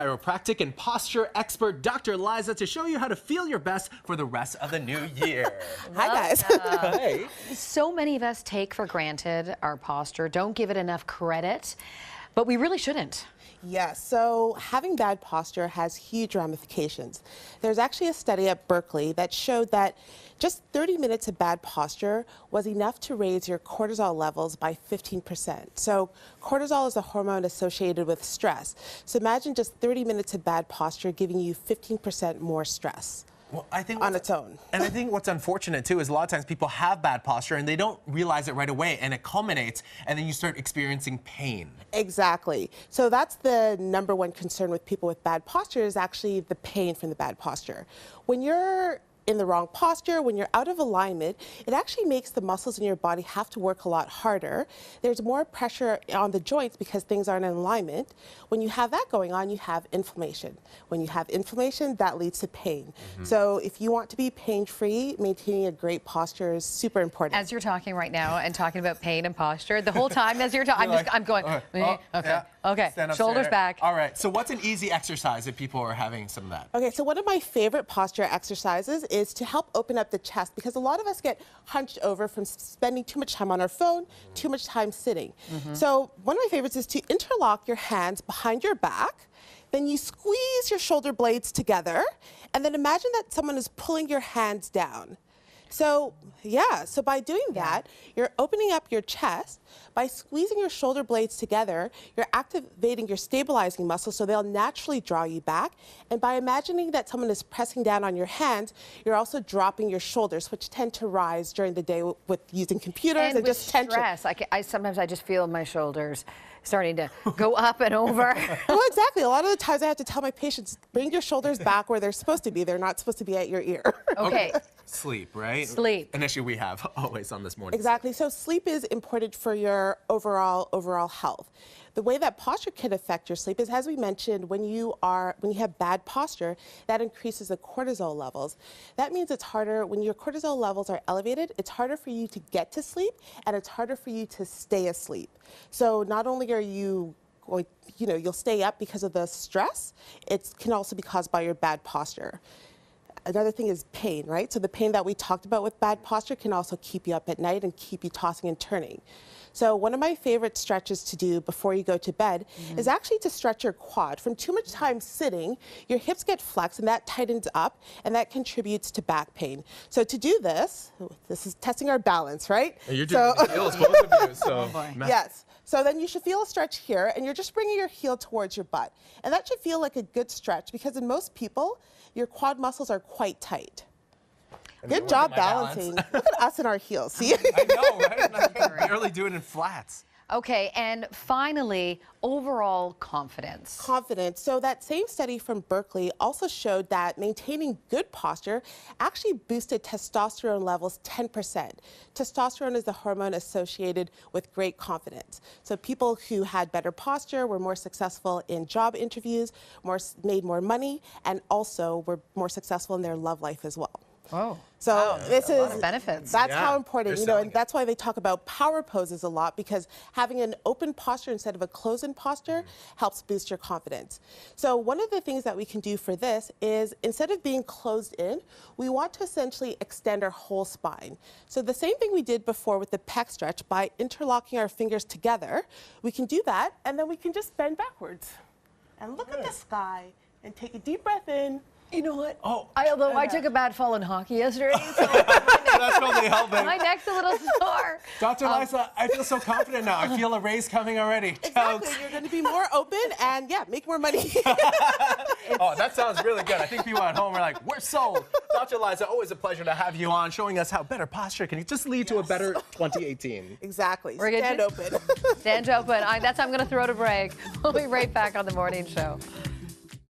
Chiropractic and posture expert Dr. Liza to show you how to feel your best for the rest of the new year. Hi guys. Hey. So many of us take for granted our posture, don't give it enough credit, but we really shouldn't. Yes, so having bad posture has huge ramifications. There's actually a study at Berkeley that showed that just 30 minutes of bad posture was enough to raise your cortisol levels by 15%. So cortisol is a hormone associated with stress. So imagine just 30 minutes of bad posture giving you 15% more stress. Well, I think on its own. And I think what's unfortunate too is a lot of times people have bad posture and they don't realize it right away, and it culminates and then you start experiencing pain. Exactly. So that's the number one concern with people with bad posture, is actually the pain from the bad posture. When you're in the wrong posture, when you're out of alignment, it actually makes the muscles in your body have to work a lot harder. There's more pressure on the joints because things aren't in alignment. When you have that going on, you have inflammation. When you have inflammation, that leads to pain. So if you want to be pain-free, maintaining a great posture is super important. As you're talking right now and talking about pain and posture, the whole time as you're talking, I'm going, okay, Stand up shoulders straight. back. All right, so what's an easy exercise if people are having some of that? Okay, so one of my favorite posture exercises is to help open up the chest, because a lot of us get hunched over from spending too much time on our phone, too much time sitting. So one of my favorites is to interlock your hands behind your back, then you squeeze your shoulder blades together, and then imagine that someone is pulling your hands down. So, yeah, so by doing that, you're opening up your chest. By squeezing your shoulder blades together, you're activating your stabilizing muscles, so they'll naturally draw you back. And by imagining that someone is pressing down on your hands, you're also dropping your shoulders, which tend to rise during the day with using computers and just tension. Stress, sometimes I just feel my shoulders starting to go up and over. Well, exactly. A lot of the times I have to tell my patients, bring your shoulders back where they're supposed to be. They're not supposed to be at your ear. Okay. Sleep, right? Sleep. An issue we have always on this morning. Exactly. So sleep is important for your overall health. The way that posture can affect your sleep is, as we mentioned, when you have bad posture, that increases the cortisol levels. That means it's harder, when your cortisol levels are elevated, it's harder for you to get to sleep, and it's harder for you to stay asleep. So not only are you you'll stay up because of the stress, it can also be caused by your bad posture. Another thing is pain, right? So the pain that we talked about with bad posture can also keep you up at night and keep you tossing and turning. So one of my favorite stretches to do before you go to bed is actually to stretch your quad. From too much time sitting, your hips get flexed and that tightens up, and that contributes to back pain. So to do this is testing our balance, right? You're doing the heels, both of you. So. Yes. So then you should feel a stretch here, and you're just bringing your heel towards your butt. And that should feel like a good stretch, because in most people, your quad muscles are quite tight. Good job balancing. Look at us in our heels, see? I know, right? I can barely do it in flats. Okay, and finally, overall confidence. Confidence. So that same study from Berkeley also showed that maintaining good posture actually boosted testosterone levels 10%. Testosterone is the hormone associated with great confidence. So people who had better posture were more successful in job interviews, made more money, and also were more successful in their love life as well. Oh. So this is benefits. That's how important, and that's why they talk about power poses a lot, because having an open posture instead of a closed-in posture helps boost your confidence. So one of the things that we can do for this is, instead of being closed in, we want to essentially extend our whole spine. So the same thing we did before with the pec stretch, by interlocking our fingers together, we can do that, and then we can just bend backwards and look at the sky and take a deep breath in. You know what? Oh, I took a bad fall in hockey yesterday, so that's probably helping. my neck's a little sore. Dr. Liza, I feel so confident now. I feel a raise coming already. Exactly. You're going to be more open and, make more money. Oh, that sounds really good. I think people at home are like, we're sold. Dr. Liza, always a pleasure to have you on, showing us how better posture can just lead to a better 2018. Exactly. Stand open. Stand open. I'm going to throw to break. We'll be right back on The Morning Show.